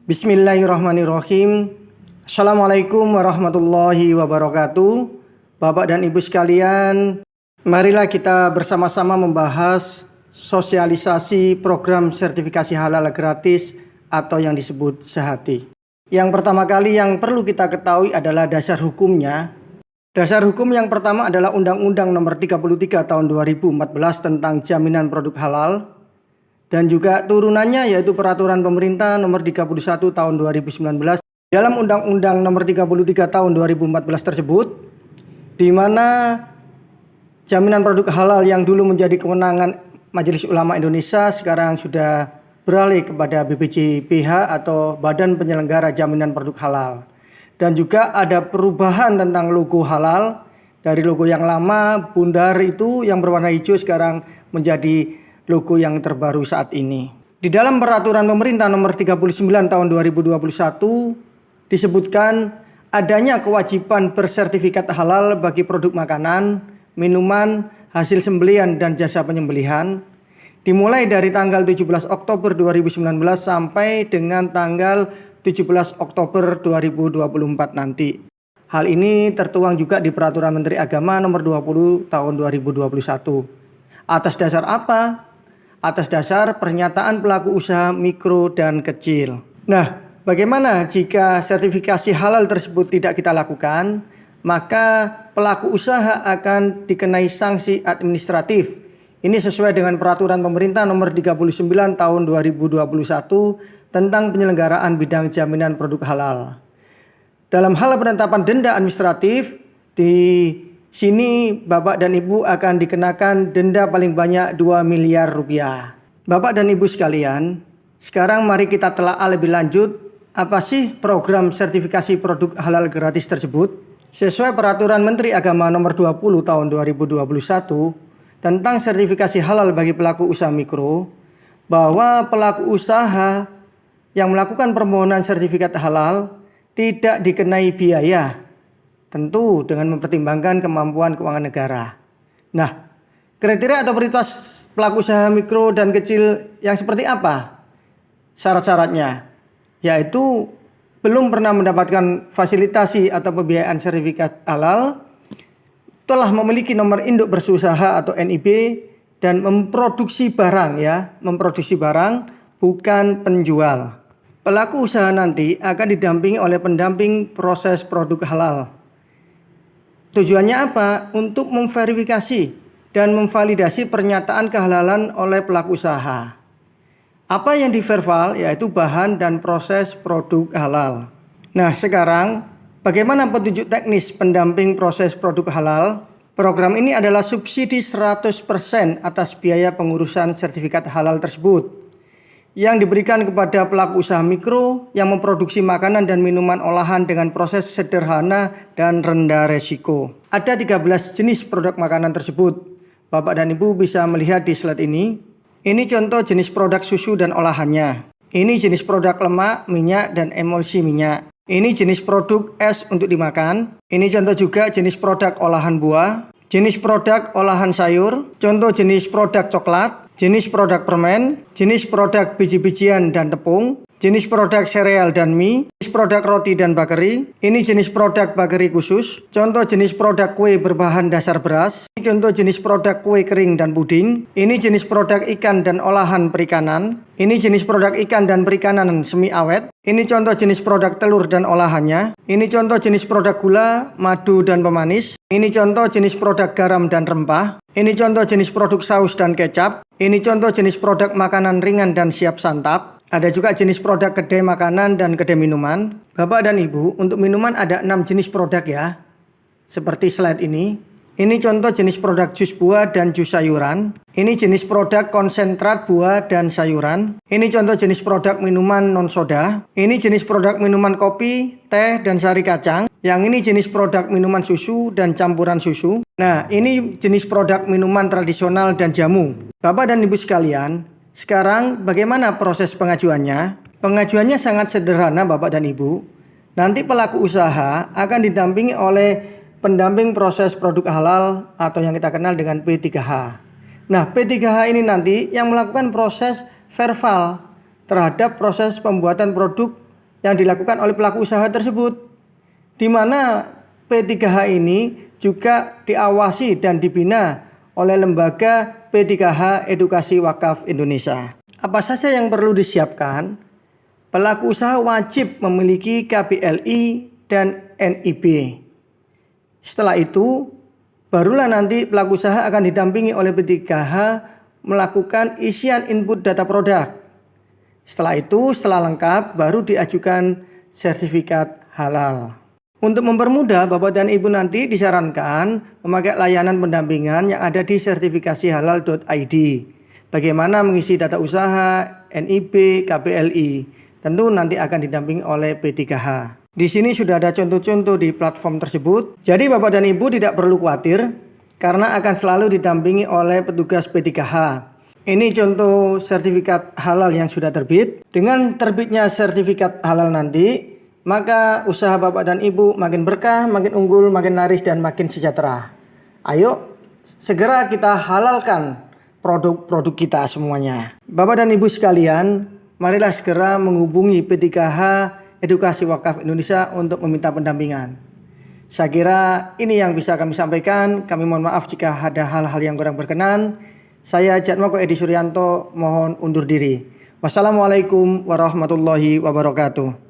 Bismillahirrahmanirrahim. Assalamualaikum warahmatullahi wabarakatuh. Bapak dan Ibu sekalian, marilah kita bersama-sama membahas sosialisasi program sertifikasi halal gratis atau yang disebut Sehati. Yang pertama kali yang perlu kita ketahui adalah dasar hukumnya. Dasar hukum yang pertama adalah Undang-Undang Nomor 33 Tahun 2014 tentang Jaminan Produk Halal. Dan juga turunannya yaitu Peraturan Pemerintah Nomor 31 Tahun 2019. Dalam Undang-Undang Nomor 33 Tahun 2014 tersebut, di mana jaminan produk halal yang dulu menjadi kewenangan Majelis Ulama Indonesia sekarang sudah beralih kepada BPJPH atau Badan Penyelenggara Jaminan Produk Halal. Dan juga ada perubahan tentang logo halal. Dari logo yang lama, bundar itu yang berwarna hijau sekarang menjadi logo yang terbaru saat ini. Di dalam Peraturan Pemerintah Nomor 39 Tahun 2021 disebutkan adanya kewajiban bersertifikat halal bagi produk makanan, minuman, hasil sembelihan dan jasa penyembelihan dimulai dari tanggal 17 Oktober 2019 sampai dengan tanggal 17 Oktober 2024 nanti. Hal ini tertuang juga di Peraturan Menteri Agama Nomor 20 Tahun 2021. Atas dasar apa? Atas dasar pernyataan pelaku usaha mikro dan kecil. Nah, bagaimana jika sertifikasi halal tersebut tidak kita lakukan? Maka pelaku usaha akan dikenai sanksi administratif. Ini sesuai dengan Peraturan Pemerintah Nomor 39 Tahun 2021 tentang penyelenggaraan bidang jaminan produk halal. Dalam hal penetapan denda administratif, di sini Bapak dan Ibu akan dikenakan denda paling banyak 2 miliar rupiah. Bapak dan Ibu sekalian, sekarang mari kita telaah lebih lanjut apa sih program sertifikasi produk halal gratis tersebut. Sesuai Peraturan Menteri Agama Nomor 20 Tahun 2021 tentang sertifikasi halal bagi pelaku usaha mikro, bahwa pelaku usaha yang melakukan permohonan sertifikat halal tidak dikenai biaya, tentu dengan mempertimbangkan kemampuan keuangan negara. Nah, kriteria atau prioritas pelaku usaha mikro dan kecil yang seperti apa? Syarat-syaratnya yaitu belum pernah mendapatkan fasilitasi atau pembiayaan sertifikat halal, telah memiliki nomor induk berusaha atau NIB, dan memproduksi barang bukan penjual. Pelaku usaha nanti akan didampingi oleh pendamping proses produk halal. Tujuannya apa? Untuk memverifikasi dan memvalidasi pernyataan kehalalan oleh pelaku usaha. Apa yang diverval yaitu bahan dan proses produk halal. Nah, sekarang bagaimana petunjuk teknis pendamping proses produk halal? Program ini adalah subsidi 100% atas biaya pengurusan sertifikat halal tersebut yang diberikan kepada pelaku usaha mikro yang memproduksi makanan dan minuman olahan dengan proses sederhana dan rendah resiko. Ada 13 jenis produk makanan tersebut. Bapak dan Ibu bisa melihat di slide ini. Ini contoh jenis produk susu dan olahannya. Ini jenis produk lemak, minyak, dan emulsi minyak. Ini jenis produk es untuk dimakan. Ini contoh juga jenis produk olahan buah. Jenis produk olahan sayur. Contoh jenis produk coklat. Jenis produk permen, jenis produk biji-bijian dan tepung, jenis produk sereal dan mie, jenis produk roti dan bakeri. Ini jenis produk bakeri khusus. Contoh jenis produk kue berbahan dasar beras. Ini contoh jenis produk kue kering dan puding. Ini jenis produk ikan dan olahan perikanan. Ini jenis produk ikan dan perikanan semi awet. Ini contoh jenis produk telur dan olahannya. Ini contoh jenis produk gula, madu dan pemanis. Ini contoh jenis produk garam dan rempah. Ini contoh jenis produk saus dan kecap. Ini contoh jenis produk makanan ringan dan siap santap. Ada juga jenis produk kedai makanan dan kedai minuman. Bapak dan Ibu, untuk minuman ada 6 jenis produk ya. Seperti slide ini. Ini contoh jenis produk jus buah dan jus sayuran. Ini jenis produk konsentrat buah dan sayuran. Ini contoh jenis produk minuman non soda. Ini jenis produk minuman kopi, teh, dan sari kacang. Yang ini jenis produk minuman susu dan campuran susu. Nah, ini jenis produk minuman tradisional dan jamu. Bapak dan Ibu sekalian, sekarang bagaimana proses pengajuannya? Pengajuannya sangat sederhana Bapak dan Ibu. Nanti pelaku usaha akan didampingi oleh pendamping proses produk halal atau yang kita kenal dengan P3H. Nah, P3H ini nanti yang melakukan proses verbal terhadap proses pembuatan produk yang dilakukan oleh pelaku usaha tersebut, di mana P3H ini juga diawasi dan dibina oleh lembaga P3H Edukasi Wakaf Indonesia. Apa saja yang perlu disiapkan? Pelaku usaha wajib memiliki KBLI dan NIB. Setelah itu, barulah nanti pelaku usaha akan didampingi oleh P3H melakukan isian input data produk. Setelah itu, setelah lengkap, baru diajukan sertifikat halal. Untuk mempermudah, Bapak dan Ibu nanti disarankan memakai layanan pendampingan yang ada di sertifikasihalal.id. Bagaimana mengisi data usaha, NIB, KBLI. Tentu nanti akan didampingi oleh P3H. Di sini sudah ada contoh-contoh di platform tersebut. Jadi Bapak dan Ibu tidak perlu khawatir karena akan selalu didampingi oleh petugas P3H. Ini contoh sertifikat halal yang sudah terbit. Dengan terbitnya sertifikat halal nanti, maka usaha Bapak dan Ibu makin berkah, makin unggul, makin laris, dan makin sejahtera. Ayo segera kita halalkan produk-produk kita semuanya. Bapak dan Ibu sekalian, marilah segera menghubungi P3H Edukasi Wakaf Indonesia untuk meminta pendampingan. Saya kira ini yang bisa kami sampaikan. Kami mohon maaf jika ada hal-hal yang kurang berkenan. Saya Jatmoko Edi Suryanto mohon undur diri. Wassalamualaikum warahmatullahi wabarakatuh.